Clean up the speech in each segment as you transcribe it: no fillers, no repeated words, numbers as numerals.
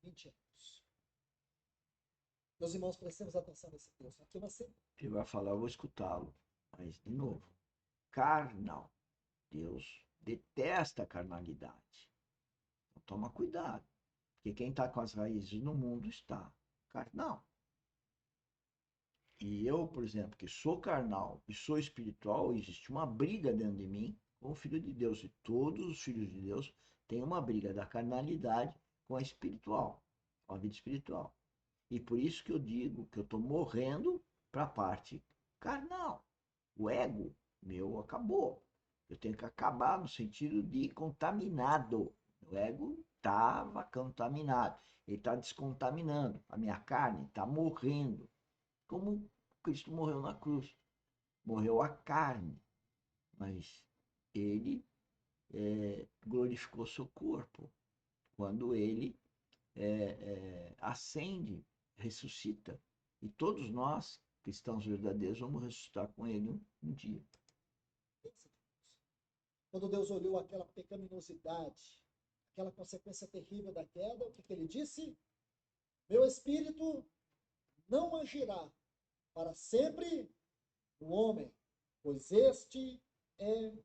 20 anos. Meus irmãos, prestemos atenção nesse texto. Aqui uma Ele vai falar, eu vou escutá-lo. Mas, de novo, carnal. Deus detesta a carnalidade. Então, toma cuidado. Porque quem está com as raízes no mundo está carnal. E eu, por exemplo, que sou carnal e sou espiritual, existe uma briga dentro de mim com o Filho de Deus. E todos os filhos de Deus têm uma briga da carnalidade com a espiritual, com a vida espiritual. E por isso que eu digo que eu estou morrendo para a parte carnal. O ego meu acabou. Eu tenho que acabar no sentido de contaminado. O ego estava contaminado. Ele está descontaminando. A minha carne está morrendo. Como Cristo morreu na cruz. Morreu a carne. Mas ele glorificou seu corpo. Quando ele ascende, ressuscita. E todos nós, cristãos verdadeiros, vamos ressuscitar com ele um dia. Quando Deus olhou aquela pecaminosidade, aquela consequência terrível da queda, o que ele disse? Meu espírito não agirá para sempre no homem, pois este é.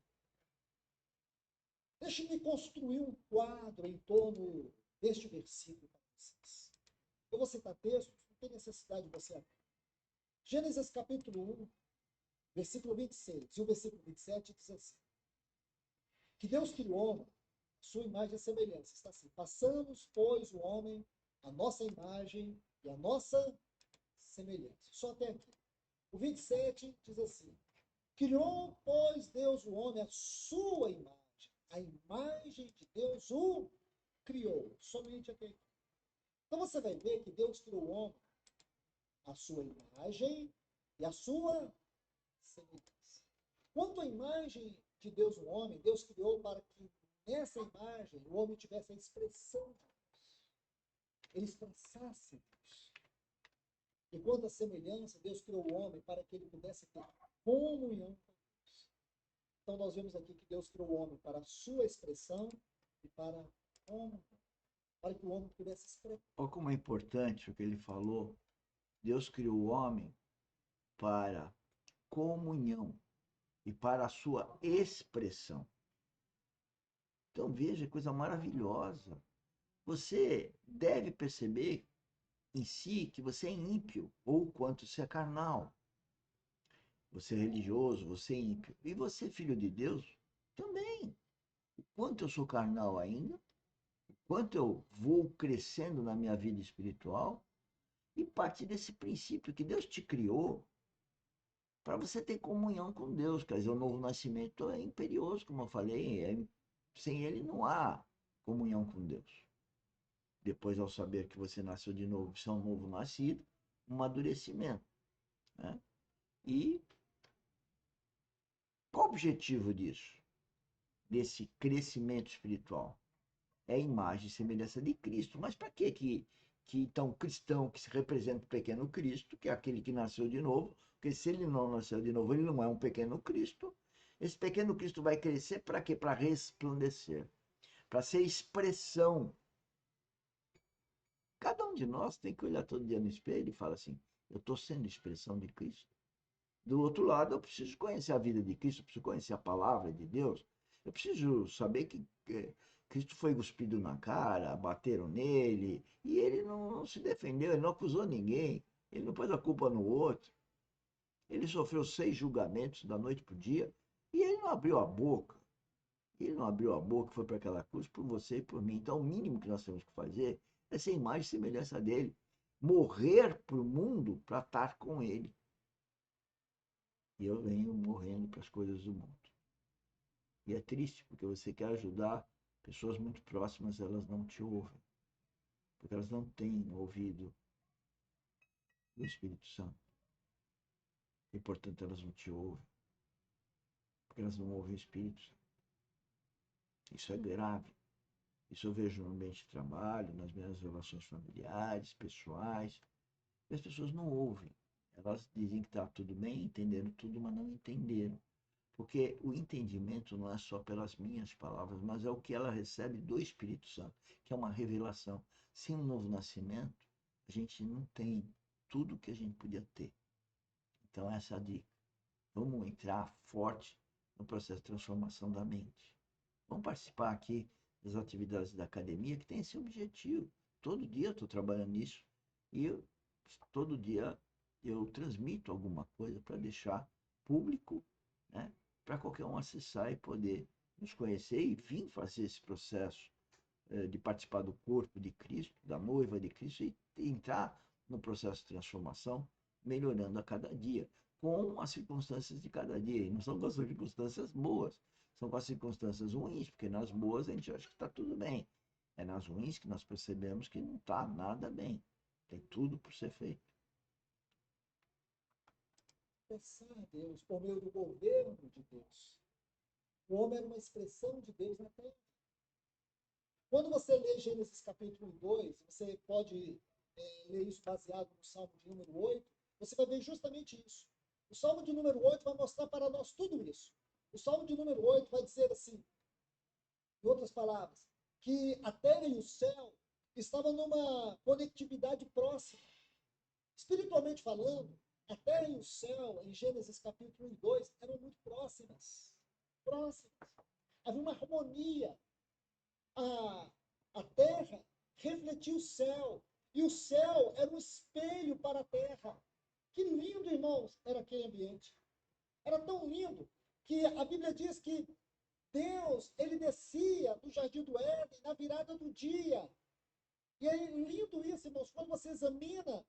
Deixe-me construir um quadro em torno deste versículo para vocês. Eu vou citar textos, não tem necessidade de você abrir. Gênesis capítulo 1, versículo 26 e o versículo 27 diz assim: que Deus criou o homem, sua imagem e semelhança. Está assim: passamos, pois, o homem, a nossa imagem e a nossa semelhança. Só até aqui. O 27 diz assim: criou, pois, Deus o homem, a sua imagem. A imagem de Deus o criou. Somente até aqui. Então você vai ver que Deus criou o homem, a sua imagem e a sua semelhança. Quanto à imagem de Deus no homem, Deus criou para que nessa imagem o homem tivesse a expressão de Deus. Ele expressasse Deus. E quanto à semelhança, Deus criou o homem para que ele pudesse ter comunhão com Deus. Então nós vemos aqui que Deus criou o homem para a sua expressão e para comunhão. Para que o homem pudesse expressar. Olha como é importante o que ele falou. Deus criou o homem para comunhão e para a sua expressão. Então veja, coisa maravilhosa. Você deve perceber em si que você é ímpio, ou quanto você é carnal. Você é religioso, você é ímpio. E você, filho de Deus, também. O quanto eu sou carnal ainda, o quanto eu vou crescendo na minha vida espiritual, e parte desse princípio que Deus te criou para você ter comunhão com Deus. Quer dizer, o novo nascimento é imperioso, como eu falei, sem ele não há comunhão com Deus. Depois, ao saber que você nasceu de novo, você é um novo nascido, um amadurecimento. Né? E qual o objetivo disso? Desse crescimento espiritual? É a imagem e semelhança de Cristo. Mas para que então cristão que se representa o pequeno Cristo, que é aquele que nasceu de novo, porque se ele não nasceu de novo, ele não é um pequeno Cristo. Esse pequeno Cristo vai crescer para quê? Para resplandecer, para ser expressão. Cada um de nós tem que olhar todo dia no espelho e falar assim: eu estou sendo expressão de Cristo. Do outro lado, eu preciso conhecer a vida de Cristo, eu preciso conhecer a palavra de Deus, eu preciso saber que Cristo foi cuspido na cara, bateram nele, e ele não se defendeu, ele não acusou ninguém, ele não pôs a culpa no outro. Ele sofreu 6 julgamentos da noite para o dia, e ele não abriu a boca. Ele não abriu a boca, foi para aquela cruz por você e por mim. Então, o mínimo que nós temos que fazer é ser imagem e semelhança dele. Morrer para o mundo para estar com ele. E eu venho morrendo para as coisas do mundo. E é triste, porque você quer ajudar pessoas muito próximas, elas não te ouvem. Porque elas não têm ouvido o Espírito Santo. E, portanto, elas não te ouvem. Porque elas não ouvem o Espírito Santo. Isso é grave. Isso eu vejo no ambiente de trabalho, nas minhas relações familiares, pessoais. E as pessoas não ouvem. Elas dizem que está tudo bem, entenderam tudo, mas não entenderam. Porque o entendimento não é só pelas minhas palavras, mas é o que ela recebe do Espírito Santo, que é uma revelação. Sem um novo nascimento, a gente não tem tudo que a gente podia ter. Então, essa é a dica. Vamos entrar forte no processo de transformação da mente. Vamos participar aqui das atividades da academia que tem esse objetivo. Todo dia eu estou trabalhando nisso e todo dia eu transmito alguma coisa para deixar público, né, para qualquer um acessar e poder nos conhecer e vir fazer esse processo de participar do corpo de Cristo, da noiva de Cristo e entrar no processo de transformação, melhorando a cada dia, com as circunstâncias de cada dia. E não são com as circunstâncias boas, são com as circunstâncias ruins, porque nas boas a gente acha que está tudo bem. É nas ruins que nós percebemos que não está nada bem. Tem tudo por ser feito. Pensar a Deus por meio do governo de Deus. O homem era uma expressão de Deus na terra. Quando você lê Gênesis capítulo 2, você pode ler isso baseado no Salmo de número 8, você vai ver justamente isso. O Salmo de número 8 vai mostrar para nós tudo isso. O Salmo de número 8 vai dizer assim, em outras palavras, que a terra e o céu estavam numa conectividade próxima. Espiritualmente falando, a terra e o céu, em Gênesis capítulo 1 e 2, eram muito próximas. Próximas. Havia uma harmonia. A terra refletia o céu. E o céu era um espelho para a terra. Que lindo, irmãos, era aquele ambiente. Era tão lindo que a Bíblia diz que Deus, ele descia do jardim do Éden na virada do dia. E é lindo isso, irmãos, quando você examina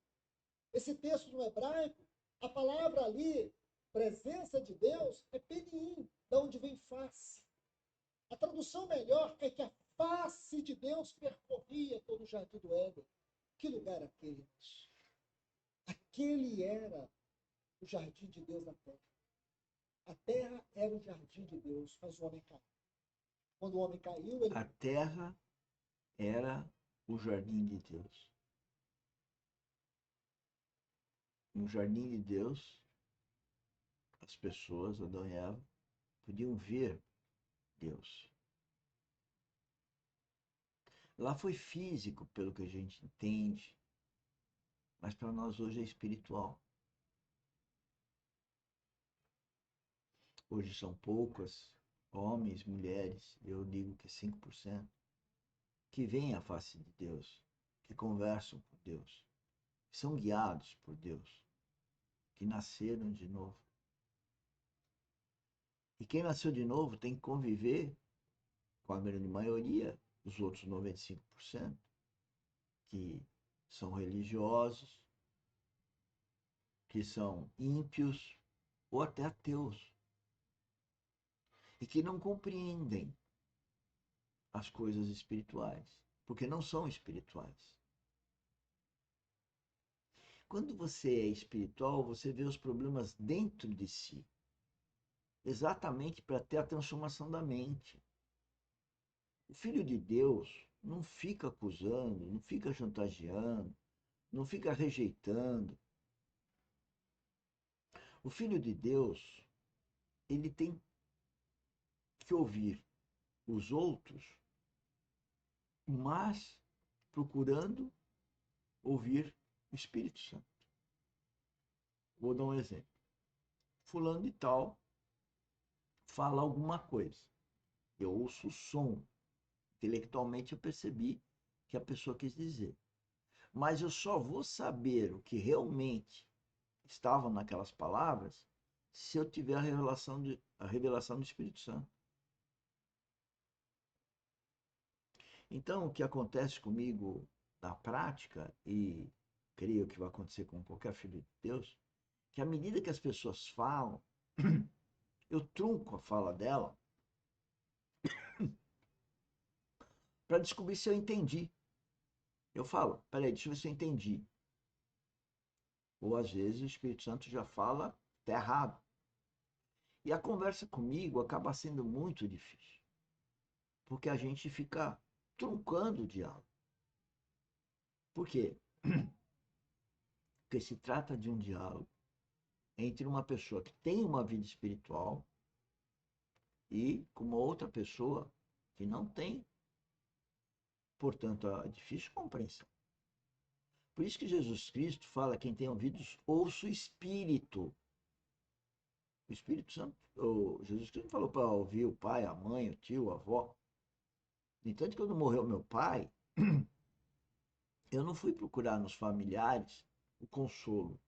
esse texto no hebraico, a palavra ali, presença de Deus, é penim, da onde vem face. A tradução melhor é que a face de Deus percorria todo o jardim do Éden. Que lugar aquele? Aquele era o jardim de Deus na terra. A terra era o jardim de Deus, mas o homem caiu. Quando o homem caiu, ele... A terra era o jardim de Deus. No jardim de Deus, as pessoas, Adão e Eva, podiam ver Deus. Lá foi físico, pelo que a gente entende, mas para nós hoje é espiritual. Hoje são poucas homens, mulheres, eu digo que 5%, que veem a face de Deus, que conversam com Deus, que são guiados por Deus, que nasceram de novo. E quem nasceu de novo tem que conviver com a grande maioria, os outros 95%, que são religiosos, que são ímpios ou até ateus, e que não compreendem as coisas espirituais, porque não são espirituais. Quando você é espiritual, você vê os problemas dentro de si, exatamente para ter a transformação da mente. O Filho de Deus não fica acusando, não fica chantageando, não fica rejeitando. O Filho de Deus, ele tem que ouvir os outros, mas procurando ouvir o Espírito Santo. Vou dar um exemplo. Fulano de tal fala alguma coisa. Eu ouço o som. Intelectualmente eu percebi que a pessoa quis dizer. Mas eu só vou saber o que realmente estava naquelas palavras se eu tiver a revelação do Espírito Santo. Então, o que acontece comigo na prática, e creio que vai acontecer com qualquer filho de Deus, que à medida que as pessoas falam, eu trunco a fala dela para descobrir se eu entendi. Eu falo, peraí, deixa eu ver se eu entendi. Ou às vezes o Espírito Santo já fala tá errado. E a conversa comigo acaba sendo muito difícil, porque a gente fica truncando o diálogo. Por quê? Porque se trata de um diálogo entre uma pessoa que tem uma vida espiritual e com uma outra pessoa que não tem, portanto, a difícil compreensão. Por isso que Jesus Cristo fala: quem tem ouvidos, ouça o Espírito. O Espírito Santo, o Jesus Cristo falou para ouvir o pai, a mãe, o tio, a avó. No entanto, quando morreu meu pai, eu não fui procurar nos familiares o consolo.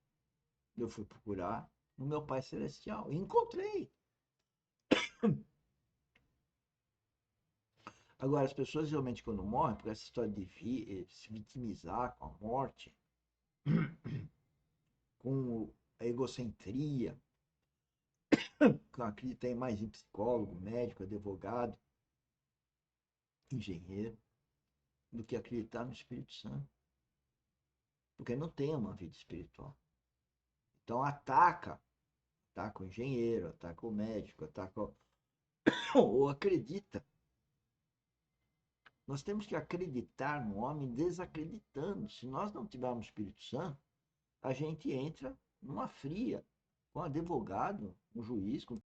Eu fui procurar no meu Pai Celestial. E encontrei. Agora, as pessoas realmente, quando morrem, por essa história de se vitimizar com a morte, com a egocentria, que acreditam mais em psicólogo, médico, advogado, engenheiro, do que acreditar no Espírito Santo. Porque não tem uma vida espiritual. Então ataca o engenheiro, ataca o médico, ataca ou acredita. Nós temos que acreditar no homem desacreditando. Se nós não tivermos Espírito Santo, a gente entra numa fria, com advogado, um juiz, com